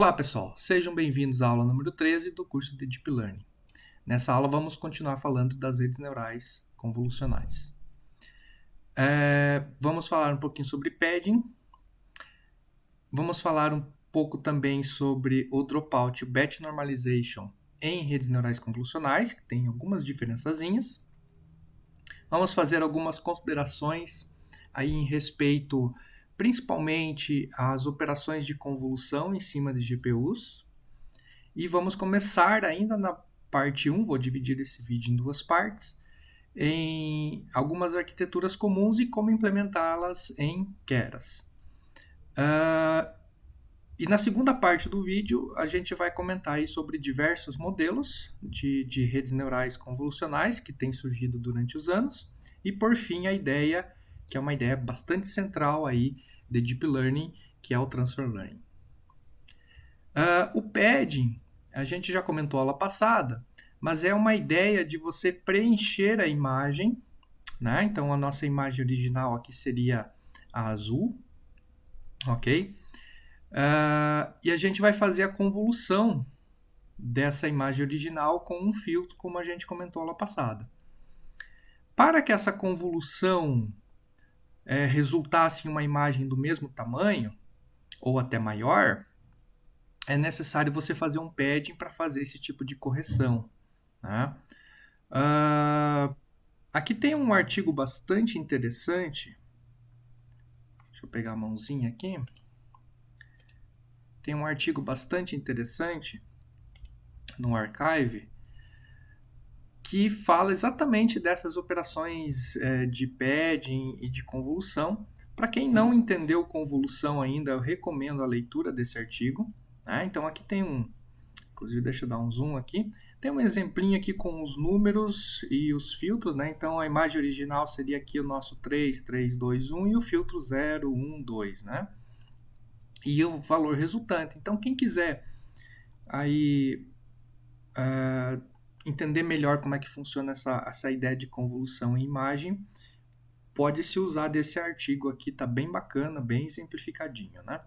Olá pessoal, sejam bem-vindos à aula número 13 do curso de Deep Learning. Nessa aula vamos continuar falando das redes neurais convolucionais. Vamos falar um pouquinho sobre padding, vamos falar um pouco também sobre o dropout e o batch normalization em redes neurais convolucionais, que tem algumas diferençazinhas. Vamos fazer algumas considerações aí em respeito principalmente às operações de convolução em cima de GPUs. E vamos começar ainda na parte 1, vou dividir esse vídeo em duas partes, em algumas arquiteturas comuns e como implementá-las em Keras. E na segunda parte do vídeo, a gente vai comentar aí sobre diversos modelos de redes neurais convolucionais que têm surgido durante os anos. E por fim, a ideia, que é uma ideia bastante central aí de Deep Learning, que é o Transfer Learning. O padding, a gente já comentou aula passada, mas é uma ideia de você preencher a imagem, né? Então a nossa imagem original aqui seria a azul, ok? E a gente vai fazer a convolução dessa imagem original com um filtro, como a gente comentou aula passada. Para que essa convolução resultasse em uma imagem do mesmo tamanho, ou até maior, é necessário você fazer um padding para fazer esse tipo de correção. Tá? Aqui tem um artigo bastante interessante. Deixa eu pegar a mãozinha aqui. Tem um artigo bastante interessante no Archive que fala exatamente dessas operações de padding e de convolução. Para quem não entendeu convolução ainda, eu recomendo a leitura desse artigo. Tá? Então aqui tem inclusive deixa eu dar um zoom aqui. Tem um exemplinho aqui com os números e os filtros, né? Então a imagem original seria aqui o nosso 3, 3, 2, 1 e o filtro 0, 1, 2, né? E o valor resultante. Então quem quiser aí entender melhor como é que funciona essa ideia de convolução em imagem, pode se usar desse artigo aqui, tá bem bacana, bem exemplificadinho, né?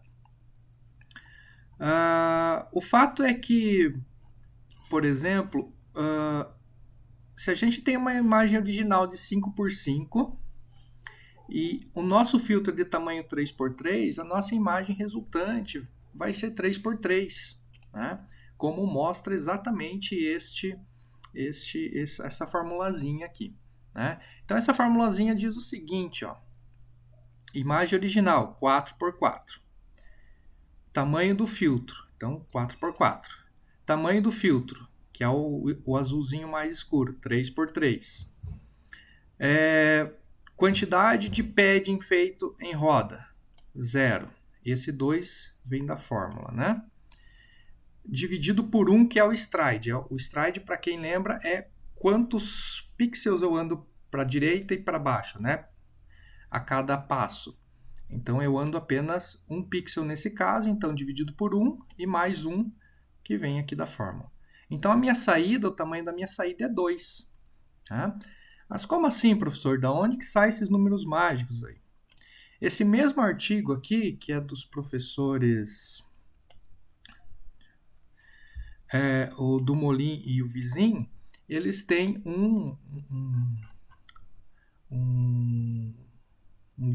O fato é que, por exemplo, se a gente tem uma imagem original de 5x5 e o nosso filtro é de tamanho 3x3, a nossa imagem resultante vai ser 3x3, né? Como mostra exatamente essa formulazinha aqui. Né? Então essa formulazinha diz o seguinte, ó, imagem original 4x4, tamanho do filtro, então 4x4, tamanho do filtro, que é o azulzinho mais escuro, 3x3. Quantidade de padding feito em roda, 0. Esse 2 vem da fórmula, né? Dividido por 1, que é o stride. O stride, para quem lembra, é quantos pixels eu ando para a direita e para baixo, né? A cada passo. Então eu ando apenas 1 pixel nesse caso, então dividido por 1 e mais 1 que vem aqui da fórmula. Então a minha saída, o tamanho da minha saída é 2. Tá? Mas como assim, professor? Da onde que saem esses números mágicos aí? Esse mesmo artigo aqui, que é dos professores o Dumoulin e o Vizin, eles têm um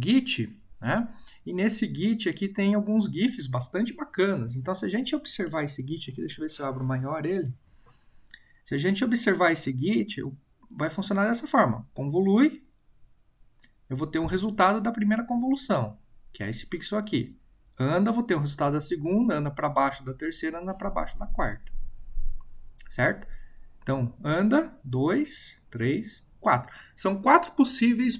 Git, né? E nesse Git aqui tem alguns GIFs bastante bacanas. Então, se a gente observar esse Git aqui, deixa eu ver se eu abro maior ele. Se a gente observar esse Git, vai funcionar dessa forma. Convolui, eu vou ter um resultado da primeira convolução, que é esse pixel aqui. Anda, vou ter o resultado da segunda, anda para baixo da terceira, anda para baixo da quarta. Certo? Então, anda, 2, 3, 4. São 4 possíveis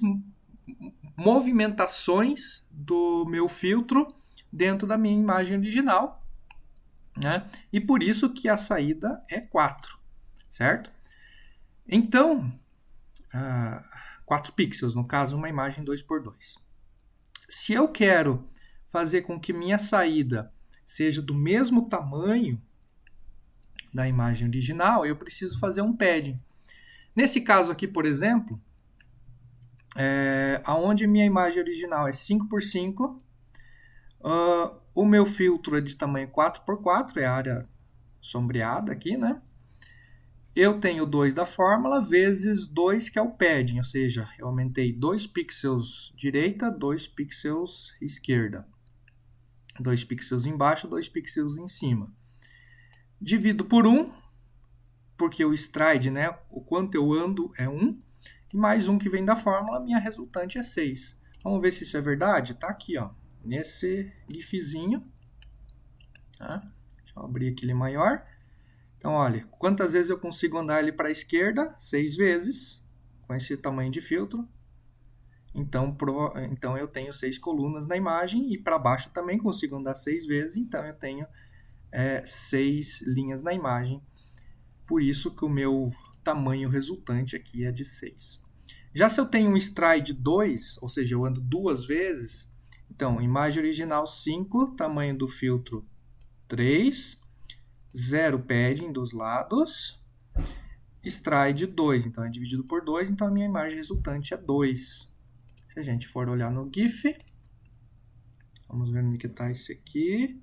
movimentações do meu filtro dentro da minha imagem original, né? E por isso que a saída é 4, certo? Então, 4 pixels, no caso, uma imagem 2x2. Se eu quero fazer com que minha saída seja do mesmo tamanho da imagem original, eu preciso fazer um padding. Nesse caso aqui, por exemplo, aonde minha imagem original é 5x5, O meu filtro é de tamanho 4x4, é a área sombreada aqui, né? Eu tenho 2 da fórmula vezes 2, que é o padding, ou seja, eu aumentei 2 pixels direita, 2 pixels esquerda. 2 pixels embaixo, 2 pixels em cima. Divido por 1, porque o stride, né, o quanto eu ando é 1, e mais 1 que vem da fórmula, minha resultante é 6. Vamos ver se isso é verdade? Tá aqui, ó, nesse gifzinho. Tá? Deixa eu abrir aquele maior. Então, olha, quantas vezes eu consigo andar ele para a esquerda? 6 vezes, com esse tamanho de filtro. Então eu tenho 6 colunas na imagem, e para baixo também consigo andar 6 vezes, então eu tenho 6 linhas na imagem. Por isso que o meu tamanho resultante aqui é de 6. Já se eu tenho um stride 2, ou seja, eu ando 2 vezes, então, imagem original 5, tamanho do filtro 3, 0 padding dos lados, stride 2, então é dividido por 2, então a minha imagem resultante é 2. Se a gente for olhar no GIF, vamos ver onde que está esse aqui.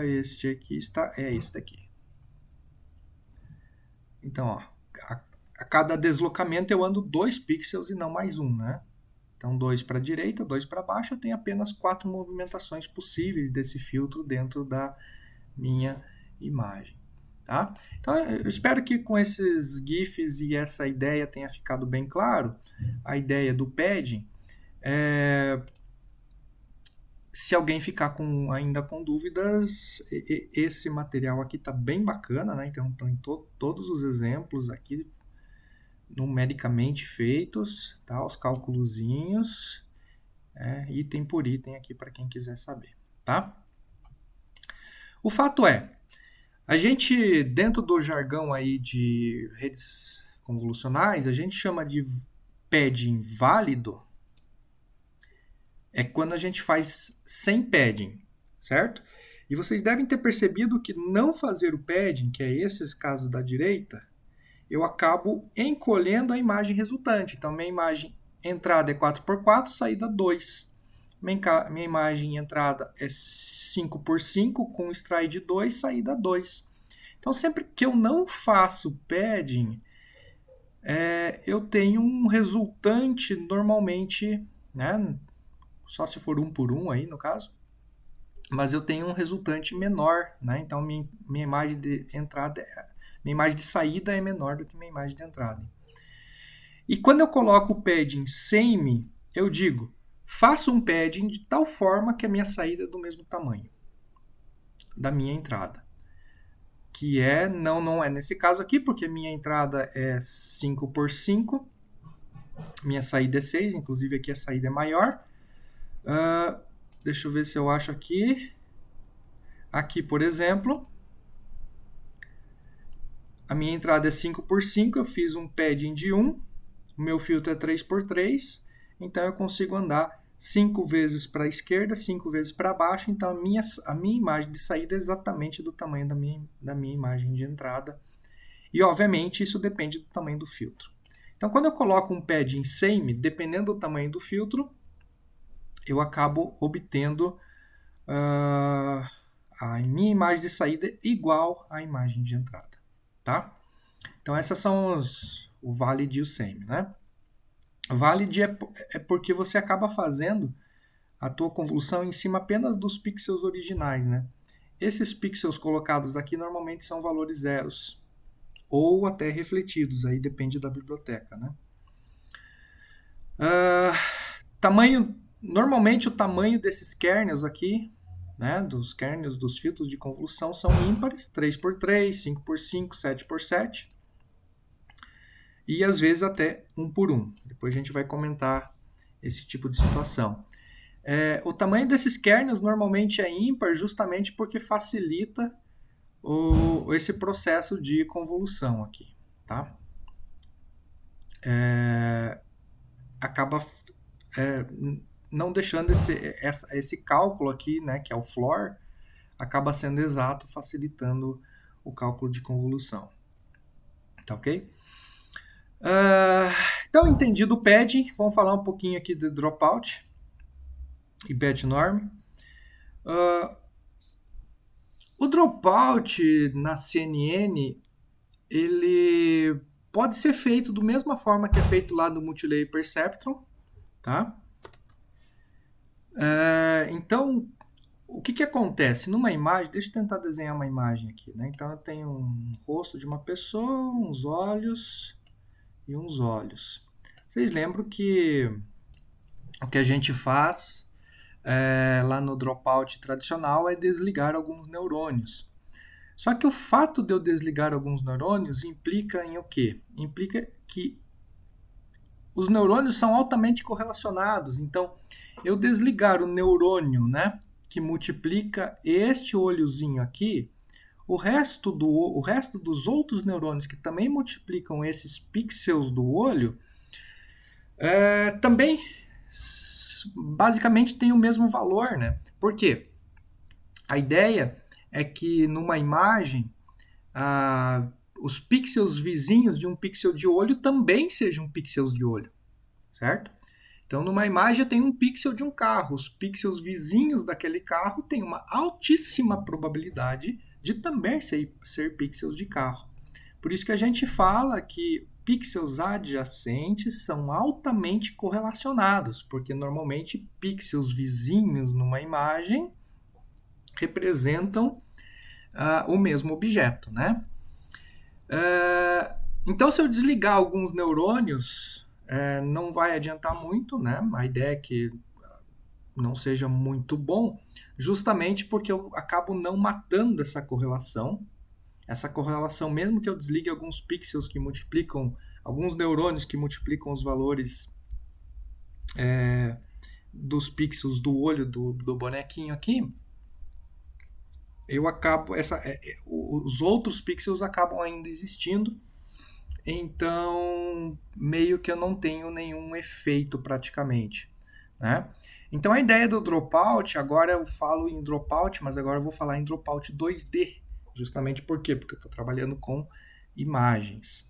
Este aqui está, esse daqui. Então, ó, a cada deslocamento eu ando 2 pixels e não mais 1, né? Então, 2 para a direita, 2 para baixo, eu tenho apenas 4 movimentações possíveis desse filtro dentro da minha imagem. Tá? Então, eu espero que com esses GIFs e essa ideia tenha ficado bem claro. A ideia do padding. Se alguém ficar ainda com dúvidas, esse material aqui está bem bacana, né? Então, estão todos os exemplos aqui numericamente feitos, tá? Os cálculozinhos, item por item aqui para quem quiser saber, tá? O fato é, a gente, dentro do jargão aí de redes convolucionais, a gente chama de padding válido, é quando a gente faz sem padding, certo? E vocês devem ter percebido que não fazer o padding, que é esses casos da direita, eu acabo encolhendo a imagem resultante. Então, minha imagem entrada é 4x4, saída 2. Minha imagem entrada é 5x5, com stride 2, saída 2. Então, sempre que eu não faço padding, eu tenho um resultante normalmente, né, só se for 1 por 1 aí no caso, mas eu tenho um resultante menor, né? Então minha imagem de entrada, minha imagem de saída é menor do que minha imagem de entrada. E quando eu coloco o padding sem, eu digo, faça um padding de tal forma que a minha saída é do mesmo tamanho da minha entrada. Que não é nesse caso aqui, porque minha entrada é 5x5, minha saída é 6, inclusive aqui a saída é maior. Deixa eu ver se eu acho aqui. Aqui, por exemplo, a minha entrada é 5x5, eu fiz um padding de 1, o meu filtro é 3x3, então eu consigo andar 5 vezes para a esquerda, 5 vezes para baixo, então a minha imagem de saída é exatamente do tamanho da minha imagem de entrada. E, obviamente, isso depende do tamanho do filtro. Então, quando eu coloco um padding same, dependendo do tamanho do filtro, eu acabo obtendo a minha imagem de saída igual à imagem de entrada. Tá? Então, essas são o valid e o same, né? Valid é porque você acaba fazendo a tua convolução em cima apenas dos pixels originais, né? Esses pixels colocados aqui normalmente são valores zeros ou até refletidos, aí depende da biblioteca, né? Normalmente o tamanho desses kernels aqui, né, dos kernels dos filtros de convolução são ímpares, 3x3, 5x5, 7x7 e às vezes até 1 por 1. Depois a gente vai comentar esse tipo de situação. O tamanho desses kernels normalmente é ímpar justamente porque facilita esse processo de convolução aqui, tá? Acaba não deixando esse cálculo aqui, né, que é o floor, acaba sendo exato, facilitando o cálculo de convolução. Tá ok? Então, entendido o padding, vamos falar um pouquinho aqui de dropout e path norm. O dropout na CNN, ele pode ser feito da mesma forma que é feito lá no Multilayer Perceptron, tá? Então, o que acontece? Numa imagem, deixa eu tentar desenhar uma imagem aqui, né? Então, eu tenho um rosto de uma pessoa, uns olhos e uns olhos. Vocês lembram que o que a gente faz lá no dropout tradicional é desligar alguns neurônios. Só que o fato de eu desligar alguns neurônios implica em o quê? Implica que os neurônios são altamente correlacionados. Então, eu desligar o neurônio, né, que multiplica este olhozinho aqui, o resto dos outros neurônios que também multiplicam esses pixels do olho, também basicamente tem o mesmo valor, né? Por quê? A ideia é que numa imagem, os pixels vizinhos de um pixel de olho também sejam pixels de olho, certo? Então, numa imagem tem um pixel de um carro. Os pixels vizinhos daquele carro têm uma altíssima probabilidade de também ser pixels de carro. Por isso que a gente fala que pixels adjacentes são altamente correlacionados, porque normalmente pixels vizinhos numa imagem representam o mesmo objeto, né? Então, se eu desligar alguns neurônios, não vai adiantar muito, né? A ideia é que não seja muito bom, justamente porque eu acabo não matando essa correlação. Essa correlação, mesmo que eu desligue alguns pixels que multiplicam, alguns neurônios que multiplicam os valores dos pixels do olho do bonequinho aqui, eu acabo os outros pixels acabam ainda existindo, então meio que eu não tenho nenhum efeito praticamente, né? Então a ideia do dropout, agora eu falo em dropout, mas agora eu vou falar em dropout 2D, justamente por quê? Porque eu estou trabalhando com imagens.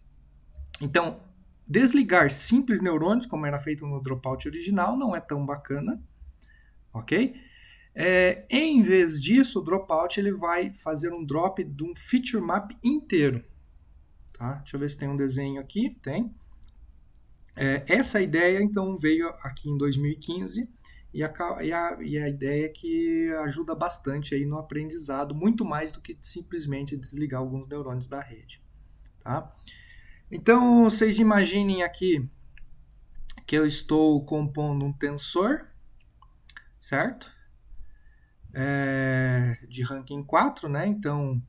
Então, desligar simples neurônios, como era feito no dropout original, não é tão bacana, ok? Em vez disso, o dropout ele vai fazer um drop de um feature map inteiro. Tá? Deixa eu ver se tem um desenho aqui. Tem. Essa ideia, então, veio aqui em 2015 e a ideia é que ajuda bastante aí no aprendizado, muito mais do que simplesmente desligar alguns neurônios da rede. Tá? Então, vocês imaginem aqui que eu estou compondo um tensor, certo? De ranking 4, né? Então,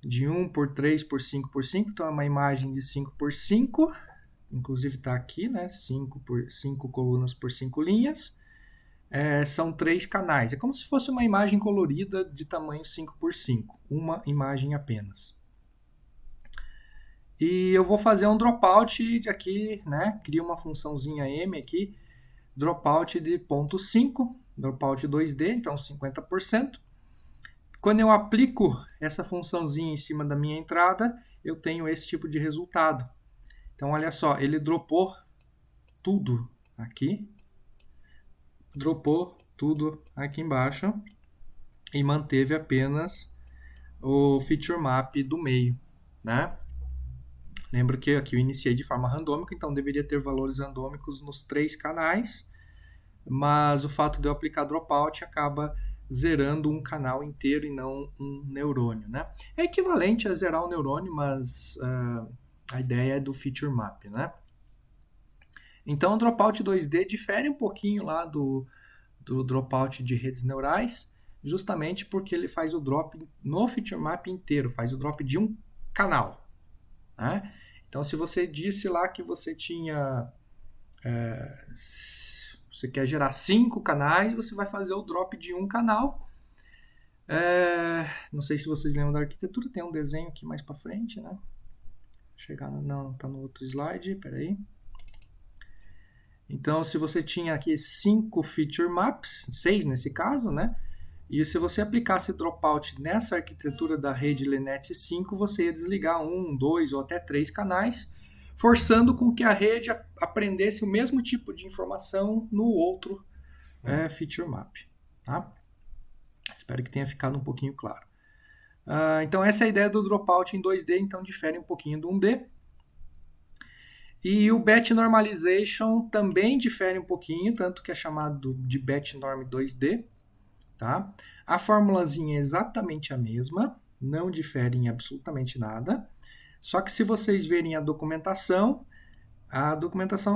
de 1 por 3 por 5 por 5, então é uma imagem de 5 por 5, inclusive está aqui, né? 5 colunas por 5 linhas. São 3 canais. É como se fosse uma imagem colorida de tamanho 5 por 5, uma imagem apenas. E eu vou fazer um dropout de aqui, né? Crio uma funçãozinha m aqui, dropout de 0.5, dropout 2D, então 50%. Quando eu aplico essa funçãozinha em cima da minha entrada, eu tenho esse tipo de resultado. Então, olha só, ele dropou tudo aqui, dropou tudo aqui embaixo e manteve apenas o feature map do meio, né? Lembro que aqui eu iniciei de forma randômica, então deveria ter valores randômicos nos 3 canais, mas o fato de eu aplicar dropout acaba zerando um canal inteiro e não um neurônio, né? É equivalente a zerar um neurônio, mas a ideia é do feature map, né? Então o dropout 2D difere um pouquinho lá do dropout de redes neurais, justamente porque ele faz o drop no feature map inteiro, faz o drop de um canal, né? Então, se você disse lá que você tinha... você quer gerar 5 canais, você vai fazer o drop de um canal. Não sei se vocês lembram da arquitetura, tem um desenho aqui mais para frente, né? Não, tá no outro slide, peraí. Então, se você tinha aqui 5 feature maps, 6 nesse caso, né? E se você aplicasse dropout nessa arquitetura da rede LeNet 5, você ia desligar 1, 2 ou até 3 canais, forçando com que a rede aprendesse o mesmo tipo de informação no outro feature map. Tá? Espero que tenha ficado um pouquinho claro. Então essa é a ideia do dropout em 2D, então difere um pouquinho do 1D. E o Batch Normalization também difere um pouquinho, tanto que é chamado de Batch Norm 2D. Tá? A formulazinha é exatamente a mesma, não difere em absolutamente nada. Só que se vocês verem a documentação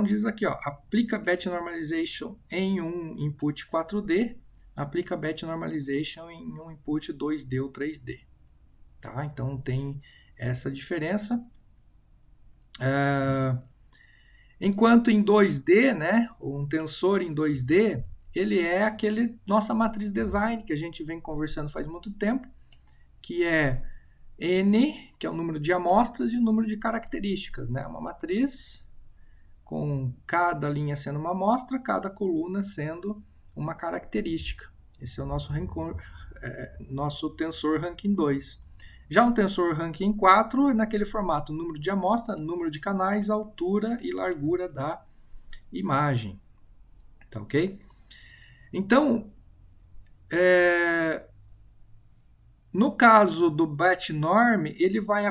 diz aqui, ó, aplica Batch Normalization em um input 4D, aplica Batch Normalization em um input 2D ou 3D. Tá? Então tem essa diferença. Enquanto em 2D, né, um tensor em 2D, ele é aquele nossa matriz design que a gente vem conversando faz muito tempo, que é N, que é o número de amostras, e o número de características. Né? Uma matriz com cada linha sendo uma amostra, cada coluna sendo uma característica. Esse é o nosso tensor ranking 2. Já um tensor ranking 4 é naquele formato número de amostra, número de canais, altura e largura da imagem. Tá ok? Então, no caso do Batch Norm, ele vai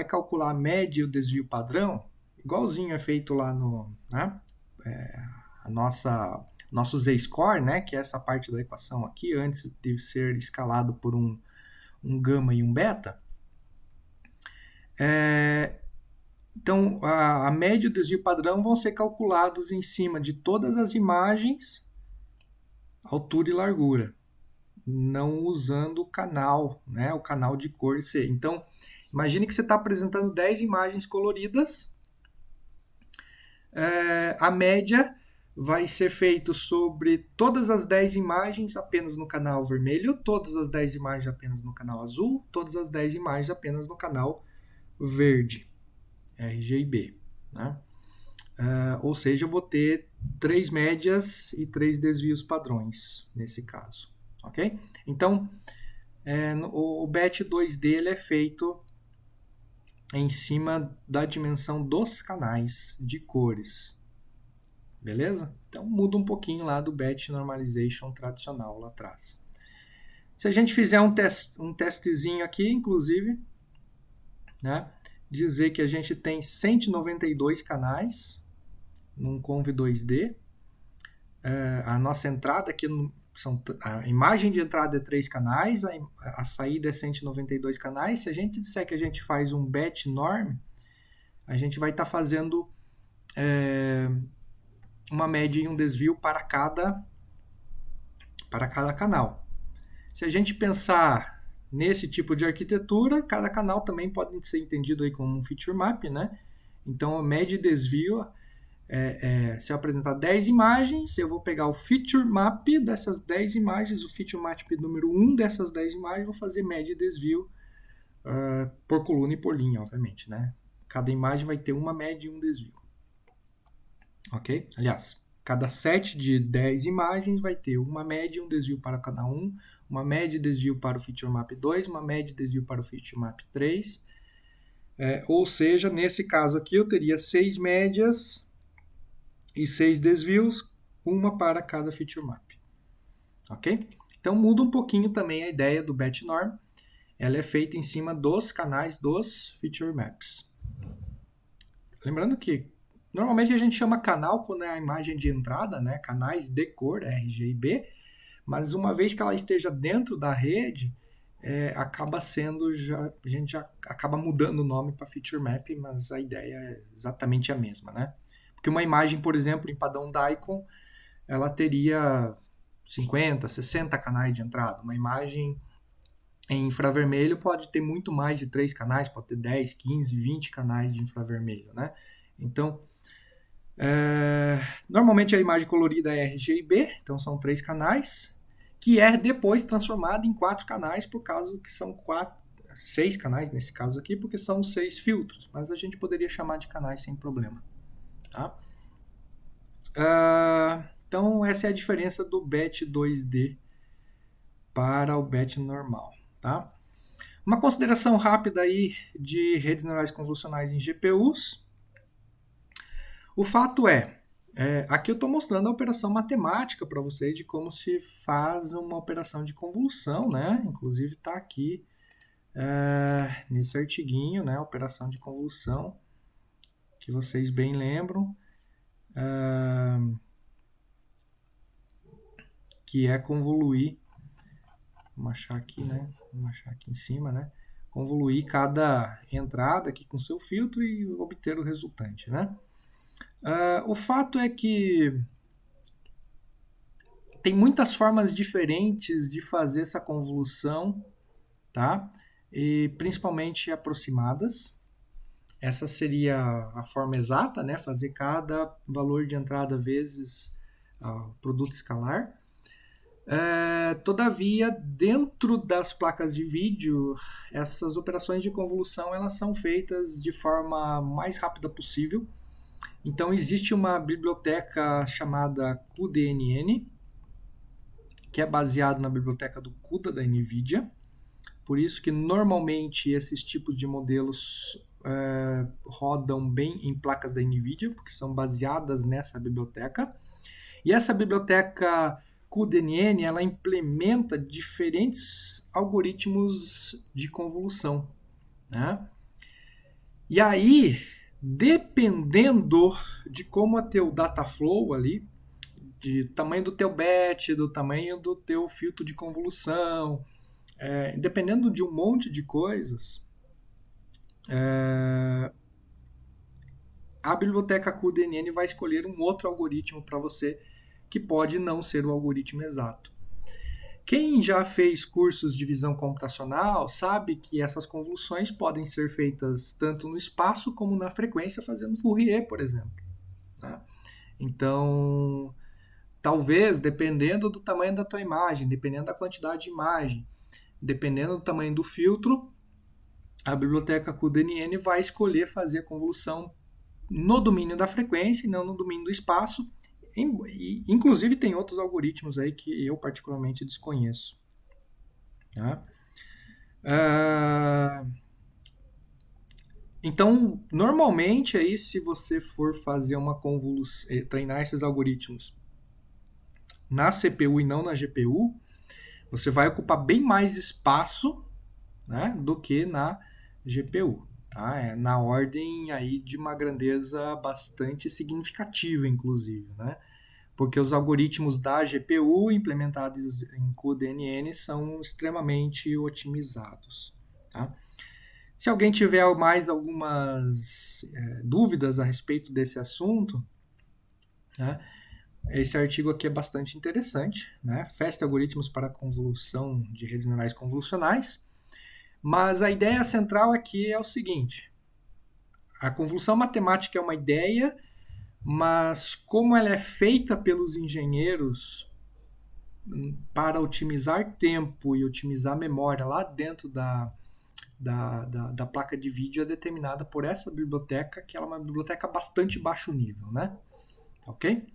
calcular a média e o desvio padrão, igualzinho é feito lá no nosso Z-score, né, que é essa parte da equação aqui, antes de ser escalado por um gama e um beta. Então, a média e o desvio padrão vão ser calculados em cima de todas as imagens, altura e largura, não usando o canal, né, o canal de cor C. Então, imagine que você está apresentando 10 imagens coloridas, a média vai ser feita sobre todas as 10 imagens apenas no canal vermelho, todas as 10 imagens apenas no canal azul, todas as 10 imagens apenas no canal verde, RGB. Né? Ou seja, eu vou ter 3 médias e 3 desvios padrões nesse caso. Ok? Então, o Batch 2D ele é feito em cima da dimensão dos canais de cores. Beleza? Então muda um pouquinho lá do Batch Normalization tradicional lá atrás. Se a gente fizer um testezinho aqui, inclusive, né, dizer que a gente tem 192 canais num Conv 2D, a nossa entrada aqui a imagem de entrada é 3 canais, a saída é 192 canais. Se a gente disser que a gente faz um Batch Norm, a gente vai estar fazendo uma média e um desvio para cada canal. Se a gente pensar nesse tipo de arquitetura, cada canal também pode ser entendido aí como um feature map, né? Então, a média e desvio se eu apresentar 10 imagens, eu vou pegar o feature map dessas 10 imagens, o feature map número 1 dessas 10 imagens, vou fazer média e desvio por coluna e por linha, obviamente, né? Cada imagem vai ter uma média e um desvio. Ok? Aliás, cada set de 10 imagens vai ter uma média e um desvio para cada um, uma média e desvio para o feature map 2, uma média e desvio para o feature map 3. Ou seja, nesse caso aqui eu teria 6 médias e 6 desvios, uma para cada feature map. Ok? Então muda um pouquinho também a ideia do Batch Norm. Ela é feita em cima dos canais dos feature maps. Lembrando que normalmente a gente chama canal quando é a imagem de entrada, né? Canais de cor, RGB, mas uma vez que ela esteja dentro da rede, acaba sendo, a gente já acaba mudando o nome para feature map, mas a ideia é exatamente a mesma, né? Porque uma imagem, por exemplo, em padrão Daikon, ela teria 50, 60 canais de entrada. Uma imagem em infravermelho pode ter muito mais de 3 canais, pode ter 10, 15, 20 canais de infravermelho, né? Então, normalmente a imagem colorida é RGB, então são 3 canais, que é depois transformada em 4 canais, por causa que são 6 canais nesse caso aqui, porque são 6 filtros, mas a gente poderia chamar de canais sem problema. Tá? Então essa é a diferença do Batch 2D para o Batch normal. Tá? Uma consideração rápida aí de redes neurais convolucionais em GPUs. O fato é, Aqui eu estou mostrando a operação matemática para vocês de como se faz uma operação de convolução, né? Inclusive está aqui nesse artiguinho, né? Operação de convolução, que vocês bem lembram, que é convoluir. Vamos achar aqui, né? Vamos achar aqui em cima, né? Convoluir cada entrada aqui com seu filtro e obter o resultante, né? O fato é que tem muitas formas diferentes de fazer essa convolução, tá? E principalmente aproximadas. Essa seria a forma exata, né? Fazer cada valor de entrada vezes o produto escalar. Todavia, dentro das placas de vídeo, essas operações de convolução elas são feitas de forma mais rápida possível. Então, existe uma biblioteca chamada cuDNN, que é baseado na biblioteca do CUDA da NVIDIA. Por isso que normalmente esses tipos de modelos rodam bem em placas da NVIDIA, porque são baseadas nessa biblioteca. E essa biblioteca cuDNN ela implementa diferentes algoritmos de convolução, né? E aí, dependendo de como é teu data flow ali, de tamanho do teu batch, do tamanho do teu filtro de convolução, dependendo de um monte de coisas, a biblioteca cuDNN vai escolher um outro algoritmo para você que pode não ser o algoritmo exato. Quem já fez cursos de visão computacional sabe que essas convoluções podem ser feitas tanto no espaço como na frequência, fazendo Fourier, por exemplo. Tá? Então, talvez, dependendo do tamanho da tua imagem, dependendo da quantidade de imagem, dependendo do tamanho do filtro, a biblioteca cuDNN vai escolher fazer a convolução no domínio da frequência e não no domínio do espaço. Inclusive tem outros algoritmos aí que eu particularmente desconheço. Tá? Então, normalmente aí, se você for fazer uma convolução, treinar esses algoritmos na CPU e não na GPU, você vai ocupar bem mais espaço, né, do que na GPU. Tá? Na ordem aí de uma grandeza bastante significativa, inclusive, né? Porque os algoritmos da GPU implementados em cuDNN são extremamente otimizados. Tá? Se alguém tiver mais algumas dúvidas a respeito desse assunto, né, esse artigo aqui é bastante interessante, né? Fast algoritmos para convolução de redes neurais convolucionais. Mas a ideia central aqui é o seguinte: a convolução matemática é uma ideia, mas como ela é feita pelos engenheiros para otimizar tempo e otimizar memória lá dentro da placa de vídeo é determinada por essa biblioteca, que ela é uma biblioteca bastante baixo nível, né? Ok?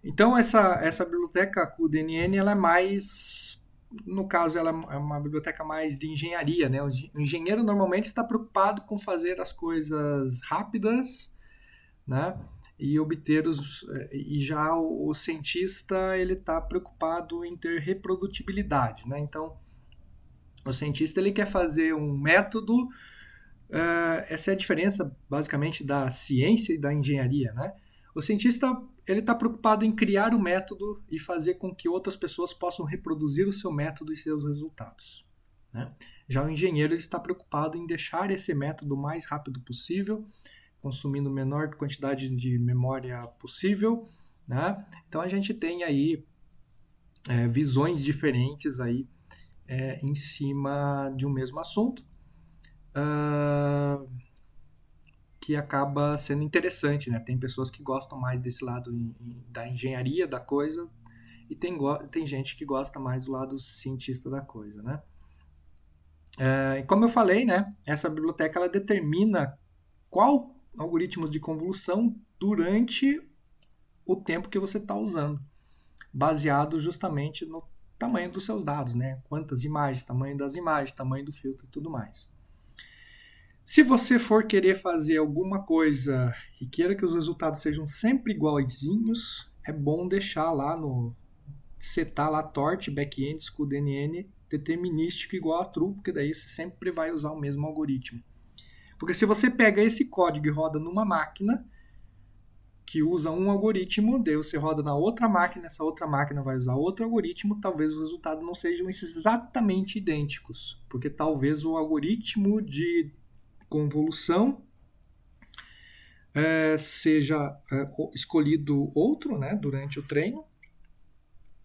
Então essa biblioteca cuDNN ela é mais, no caso ela é uma biblioteca mais de engenharia, né? O engenheiro normalmente está preocupado com fazer as coisas rápidas, né? E obter e já o cientista ele está preocupado em ter reprodutibilidade, né? Então o cientista ele quer fazer um método. Essa é a diferença basicamente da ciência e da engenharia, né? O cientista ele está preocupado em criar o método e fazer com que outras pessoas possam reproduzir o seu método e seus resultados, né? Já o engenheiro ele está preocupado em deixar esse método o mais rápido possível, consumindo a menor quantidade de memória possível, né? Então a gente tem aí visões diferentes aí em cima de um mesmo assunto, que acaba sendo interessante, né? Tem pessoas que gostam mais desse lado da engenharia da coisa e tem gente que gosta mais do lado cientista da coisa, né? Como eu falei, né? Essa biblioteca ela determina qual algoritmo de convolução durante o tempo que você está usando, baseado justamente no tamanho dos seus dados, né? Quantas imagens, tamanho das imagens, tamanho do filtro e tudo mais. Se você for querer fazer alguma coisa e queira que os resultados sejam sempre iguaizinhos, é bom deixar lá no setar lá torte, backend, scudnn determinístico igual a true, porque daí você sempre vai usar o mesmo algoritmo. Porque se você pega esse código e roda numa máquina que usa um algoritmo, daí você roda na outra máquina, essa outra máquina vai usar outro algoritmo, talvez os resultados não sejam exatamente idênticos, porque talvez o algoritmo de convolução seja escolhido outro, né, durante o treino.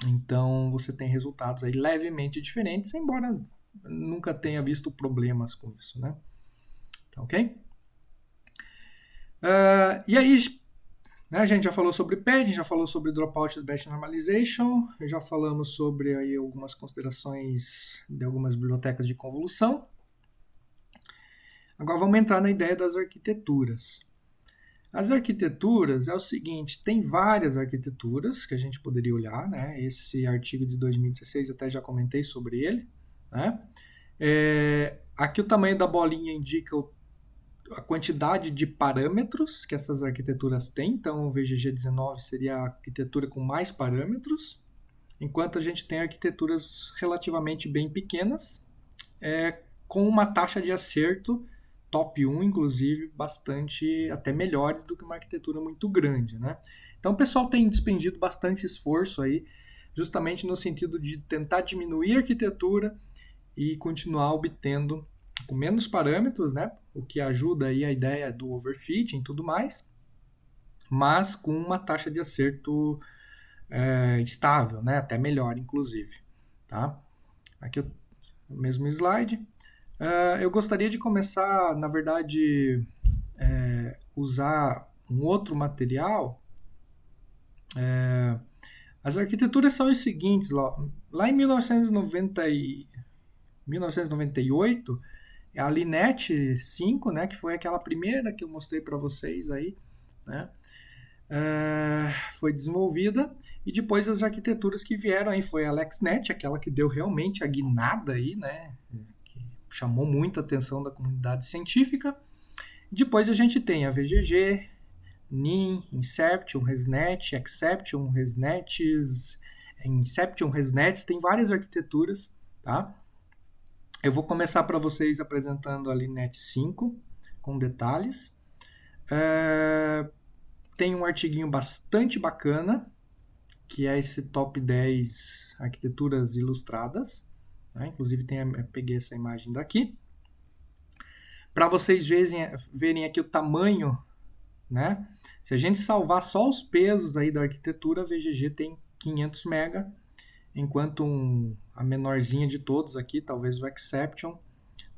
Então você tem resultados aí levemente diferentes, embora nunca tenha visto problemas com isso, né? Tá ok? E aí, né, a gente já falou sobre padding, já falou sobre dropout e batch normalization, já falamos sobre aí algumas considerações de algumas bibliotecas de convolução. Agora vamos entrar na ideia das arquiteturas. As arquiteturas é o seguinte, tem várias arquiteturas que a gente poderia olhar, né? Esse artigo de 2016 até já comentei sobre ele, né? Aqui o tamanho da bolinha indica a quantidade de parâmetros que essas arquiteturas têm, então o VGG19 seria a arquitetura com mais parâmetros, enquanto a gente tem arquiteturas relativamente bem pequenas, com uma taxa de acerto top 1, inclusive, bastante, até melhores do que uma arquitetura muito grande, né? Então o pessoal tem despendido bastante esforço aí, justamente no sentido de tentar diminuir a arquitetura e continuar obtendo com menos parâmetros, né? O que ajuda aí a ideia do overfitting e tudo mais, mas com uma taxa de acerto estável, né? Até melhor, inclusive, tá? Aqui o mesmo slide. Eu gostaria de começar, na verdade, usar um outro material. As arquiteturas são as seguintes. Lá em 1998, a Linete 5, né, que foi aquela primeira que eu mostrei para vocês aí, né, foi desenvolvida. E depois as arquiteturas que vieram aí foi a AlexNet, aquela que deu realmente a guinada aí, né, chamou muita atenção da comunidade científica. Depois a gente tem a VGG, NIM, Inception, ResNet, Exception, ResNets, Inception, ResNets, tem várias arquiteturas, tá? Eu vou começar para vocês apresentando a Linete 5, com detalhes. Tem um artiguinho bastante bacana, que é esse top 10 arquiteturas ilustradas. Tá? Inclusive peguei essa imagem daqui. Para vocês verem aqui o tamanho, né? Se a gente salvar só os pesos aí da arquitetura, a VGG tem 500 MB, enquanto a menorzinha de todos aqui, talvez o Exception,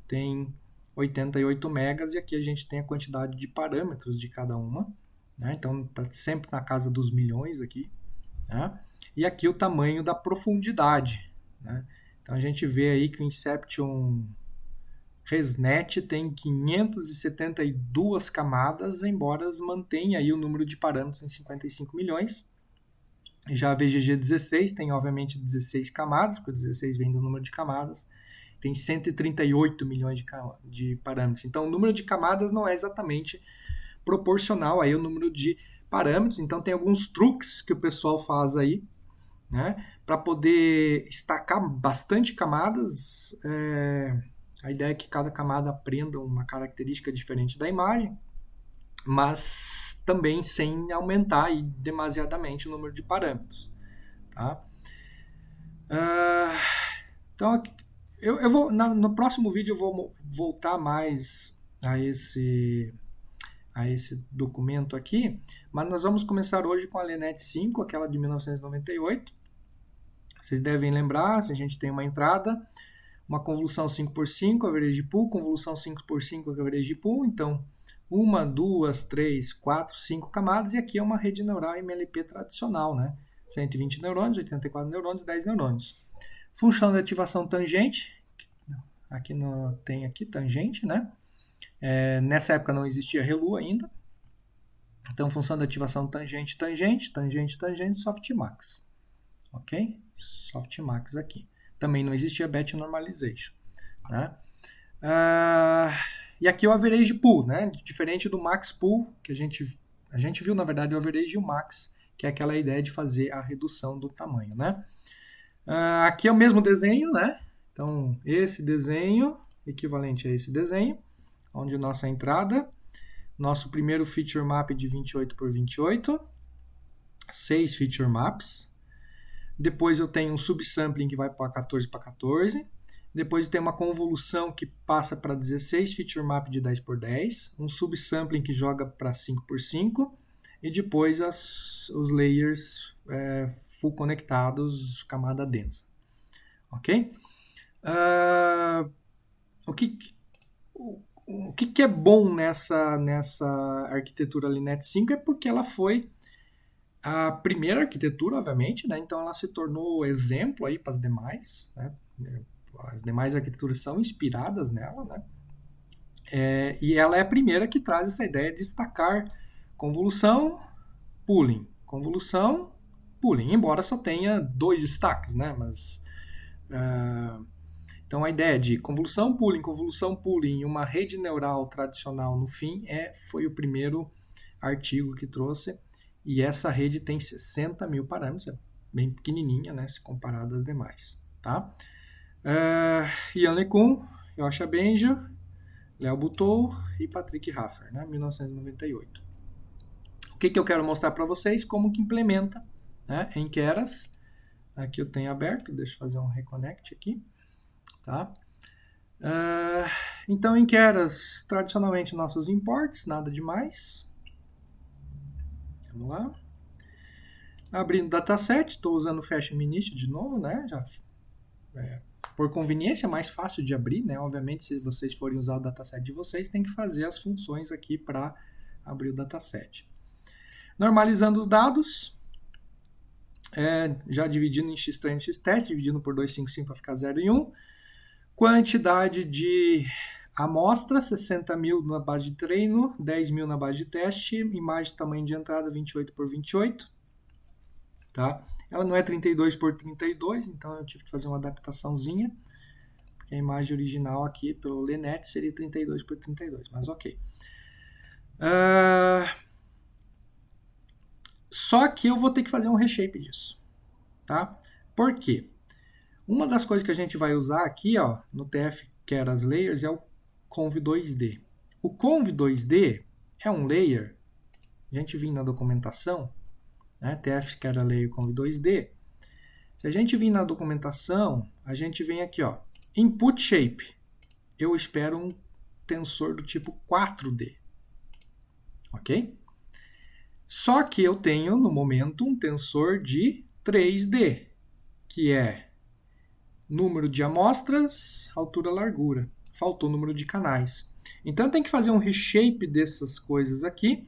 tem 88 megas, e aqui a gente tem a quantidade de parâmetros de cada uma, né? Então está sempre na casa dos milhões aqui, né? E aqui o tamanho da profundidade, né? Então a gente vê aí que o Inception ResNet tem 572 camadas, embora mantenha aí o número de parâmetros em 55 milhões. Já a VGG 16 tem, obviamente, 16 camadas, porque o 16 vem do número de camadas. Tem 138 milhões de parâmetros. Então, o número de camadas não é exatamente proporcional aí ao número de parâmetros. Então, tem alguns truques que o pessoal faz aí, né, para poder estacar bastante camadas. A ideia é que cada camada aprenda uma característica diferente da imagem, mas também sem aumentar aí demasiadamente o número de parâmetros. Tá? Então, eu vou, no próximo vídeo eu vou voltar mais a esse documento aqui, mas nós vamos começar hoje com a Linete 5, aquela de 1998. Vocês devem lembrar, se a gente tem uma entrada, uma convolução 5x5, average pool, convolução 5x5, average pool, então 1, 2, 3, 4, 5 camadas, e aqui é uma rede neural MLP tradicional, né? 120 neurônios, 84 neurônios, 10 neurônios. Função de ativação tangente, aqui tem aqui tangente, né? Nessa época não existia ReLU ainda, então função de ativação tangente, tangente, tangente, tangente, softmax, ok? Softmax aqui. Também não existia batch normalization, né? E aqui o average pool, né? Diferente do max pool, que a gente viu, na verdade, o average e o max, que é aquela ideia de fazer a redução do tamanho, né? Aqui é o mesmo desenho, né? Então, esse desenho, equivalente a esse desenho, onde nossa entrada, nosso primeiro feature map de 28 por 28, 6 feature maps. Depois eu tenho um subsampling que vai para 14 para 14. Depois tem uma convolução que passa para 16 feature map de 10 por 10, um subsampling que joga para 5 por 5 e depois os layers full conectados, camada densa. Ok? O que é bom nessa arquitetura Linet 5 é porque ela foi a primeira arquitetura, obviamente, né? Então ela se tornou exemplo aí para as demais, né? As demais arquiteturas são inspiradas nela, né? E ela é a primeira que traz essa ideia de destacar convolução, pooling, convolução, pooling, embora só tenha 2 stacks, né? Mas então a ideia de convolução, pooling e uma rede neural tradicional no fim foi o primeiro artigo que trouxe, e essa rede tem 60 mil parâmetros, é bem pequenininha, né, se comparada às demais, tá? Ian LeCun, Yoshia Bengio, Léo Butou e Patrick Raffer, né, 1998. O que eu quero mostrar para vocês? Como que implementa, né, em Keras. Aqui eu tenho aberto, deixa eu fazer um reconnect aqui, tá? Então em Keras, tradicionalmente nossos imports, nada demais. Vamos lá. Abrindo o dataset, estou usando o Fashion Init de novo, né? Por conveniência, é mais fácil de abrir, né? Obviamente, se vocês forem usar o dataset de vocês, tem que fazer as funções aqui para abrir o dataset. Normalizando os dados, já dividindo em x-treino e x-test, dividindo por 255 para ficar 0 e 1. Quantidade de amostra, 60 mil na base de treino, 10 mil na base de teste, imagem de tamanho de entrada 28 por 28, tá? Ela não é 32 por 32, então eu tive que fazer uma adaptaçãozinha, porque a imagem original aqui pelo Linet seria 32 por 32, mas ok. Só que eu vou ter que fazer um reshape disso, tá? Por quê? Uma das coisas que a gente vai usar aqui, ó, no TF Keras Layers é o Conv2D. O Conv2D é um layer, a gente viu na documentação, né, TF Keras Layer Conv2D. Se a gente vir na documentação, a gente vem aqui, ó, Input Shape. Eu espero um tensor do tipo 4D, ok? Só que eu tenho, no momento, um tensor de 3D, que é número de amostras, altura, largura. Faltou o número de canais. Então, tem que fazer um reshape dessas coisas aqui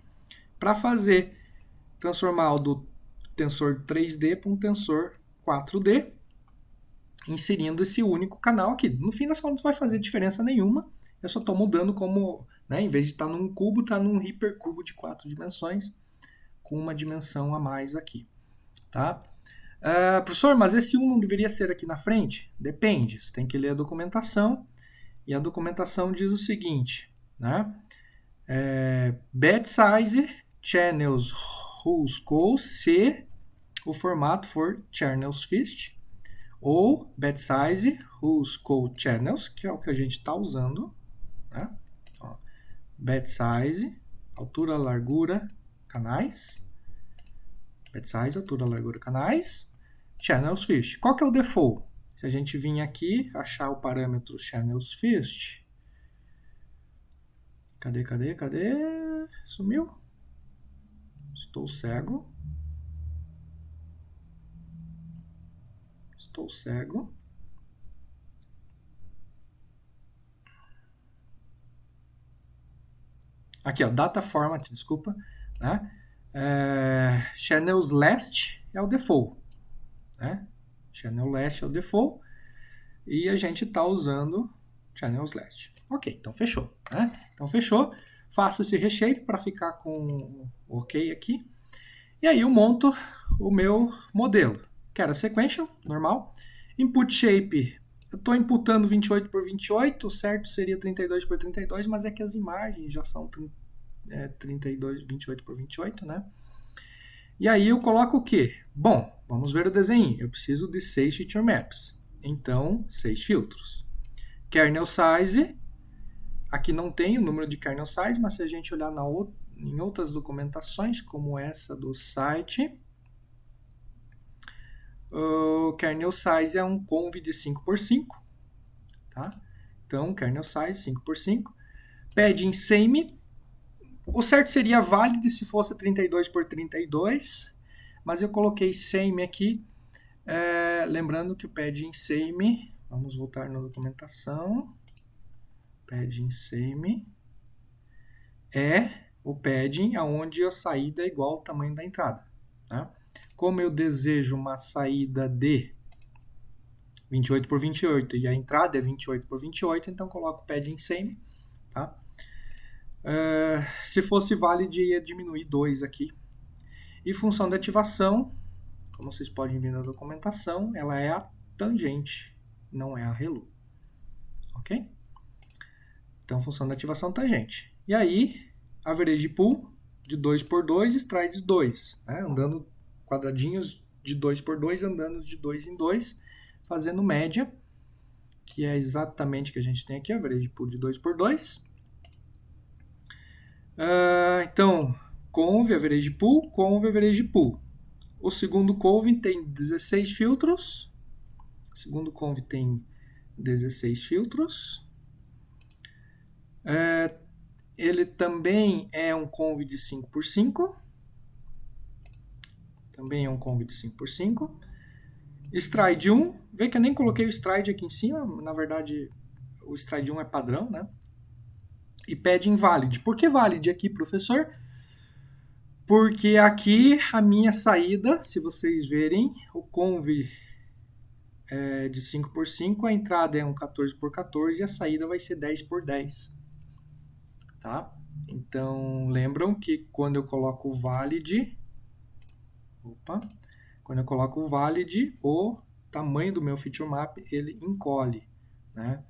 para transformar o do tensor 3D para um tensor 4D, inserindo esse único canal aqui. No fim das contas, não vai fazer diferença nenhuma. Eu só estou mudando como, né, em vez de estar num cubo, está num hipercubo de 4 dimensões, com uma dimensão a mais aqui. Tá? Professor, mas esse 1 não deveria ser aqui na frente? Depende, você tem que ler a documentação, e a documentação diz o seguinte, né? Batch size, channels, whose call, se o formato for channels fist, ou batch size, whose call channels, que é o que a gente está usando, né? Ó, batch size, altura, largura, canais, batch size, altura, largura, canais, channels fist. Qual que é o default? Se a gente vir aqui, achar o parâmetro channels fist, cadê? Sumiu? Estou cego. Aqui, ó, data format, desculpa, né? Channels last é o default, né? Channel last é o default e a gente está usando channels last. Ok, então fechou, né? Então fechou. Faço esse reshape para ficar com o ok aqui. E aí eu monto o meu modelo. Quero a sequential, normal. Input shape eu estou imputando 28 por 28, o certo seria 32 por 32, mas é que as imagens já são 32, 28 por 28, né? E aí eu coloco o quê? Bom, vamos ver o desenho. Eu preciso de 6 feature maps. Então, 6 filtros. Kernel size. Aqui não tem o número de kernel size, mas se a gente olhar em outras documentações, como essa do site, o kernel size é um conv de 5x5. Tá? Então, kernel size 5x5. Padding same. O certo seria valid se fosse 32 por 32, mas eu coloquei same aqui, lembrando que o padding same, vamos voltar na documentação, padding same é o padding onde a saída é igual ao tamanho da entrada. Tá? Como eu desejo uma saída de 28 por 28 e a entrada é 28 por 28, então coloco padding same. Tá? Se fosse valid, ia diminuir 2 aqui. E função de ativação, como vocês podem ver na documentação, ela é a tangente, não é a relu. Ok? Então, função de ativação tangente. E aí, average pool de 2 por 2, strides 2, né? Andando quadradinhos de 2 por 2, andando de 2 em 2, fazendo média, que é exatamente o que a gente tem aqui, average pool de 2 por 2. Então, conv, average pool, conv, average pool. O segundo conv tem 16 filtros. O segundo conv tem 16 filtros. Ele também é um conv de 5x5. Também é um conv de 5x5. Stride 1. Vê que eu nem coloquei o stride aqui em cima. Na verdade, o stride 1 é padrão, né? E padding valid. Por que valid aqui, professor? Porque aqui a minha saída, se vocês verem, o conv é de 5x5, a entrada é um 14x14 e a saída vai ser 10x10. Tá? Então, lembram que quando eu coloco valid, quando eu coloco valid, o tamanho do meu feature map, ele encolhe, né?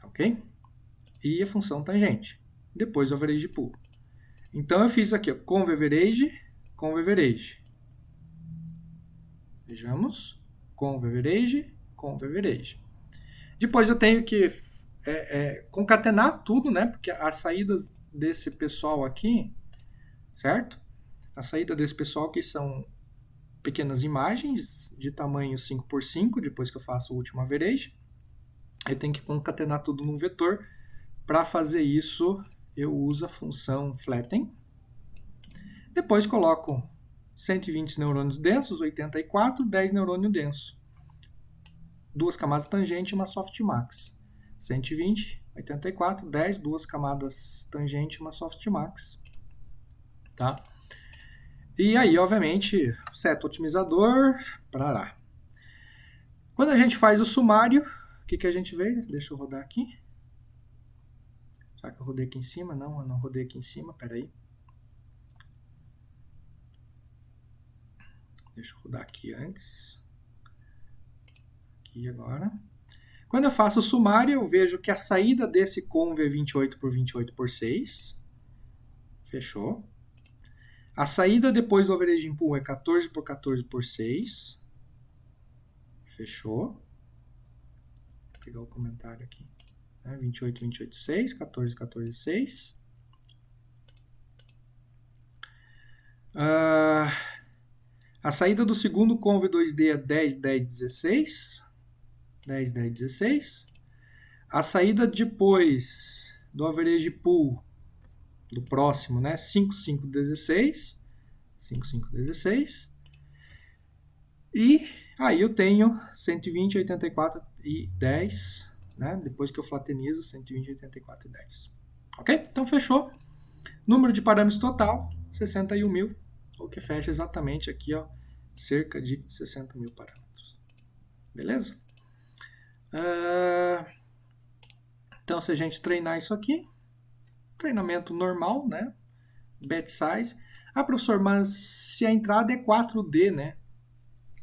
Ok? E a função tangente. Depois o average pool. Então, eu fiz aqui, ó, conv average, conv average. Vejamos. Conv average, conv average. Depois eu tenho que concatenar tudo, né? Porque as saídas desse pessoal aqui, certo? A saída desse pessoal aqui são pequenas imagens de tamanho 5x5, depois que eu faço o último average. Eu tenho que concatenar tudo num vetor. Para fazer isso, eu uso a função flatten. Depois coloco 120 neurônios densos, 84, 10 neurônios densos. 2 camadas tangente e uma softmax. 120, 84, 10, 2 camadas tangente e uma softmax. Tá? E aí, obviamente, seto otimizador, parará. Quando a gente faz o sumário, o que a gente vê? Deixa eu rodar aqui. Será que eu rodei aqui em cima? Não, eu não rodei aqui em cima, peraí. Deixa eu rodar aqui antes. Aqui agora. Quando eu faço o sumário, eu vejo que a saída desse conv é 28 por 28 por 6. Fechou. A saída depois do average pool é 14 por 14 por 6. Fechou. Vou pegar o comentário aqui. 28, 28, 6. 14, 14, 6. A saída do segundo conv 2D é 10, 10, 16. 10, 10, 16. A saída depois do average pool do próximo, né? 5, 5, 16. 5, 5, 16. E aí eu tenho 120, 84 e 10, né? Depois que eu flatenizo, 120, 84 e 10. Ok? Então fechou. Número de parâmetros total, 61 mil, o que fecha exatamente aqui, ó, cerca de 60 mil parâmetros. Beleza? Então, se a gente treinar isso aqui, treinamento normal, né? Batch size. Ah, professor, mas se a entrada é 4D, né?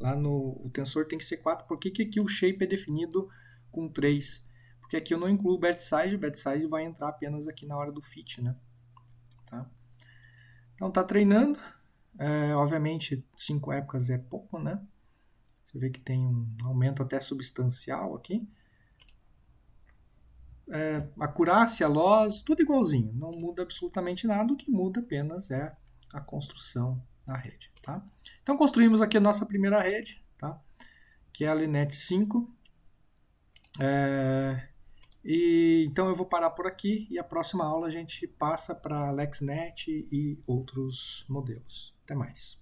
Lá o tensor tem que ser 4. Por que aqui o shape é definido com 3? Porque aqui eu não incluo o bed size. O bed size vai entrar apenas aqui na hora do fit, né? Tá? Então tá treinando. Obviamente 5 épocas é pouco, né? Você vê que tem um aumento até substancial aqui. Acurácia, loss, tudo igualzinho. Não muda absolutamente nada. O que muda apenas é a construção da rede. Tá? Então construímos aqui a nossa primeira rede, tá? Que é a Linet 5. Então eu vou parar por aqui e a próxima aula a gente passa para LexNet e outros modelos. Até mais.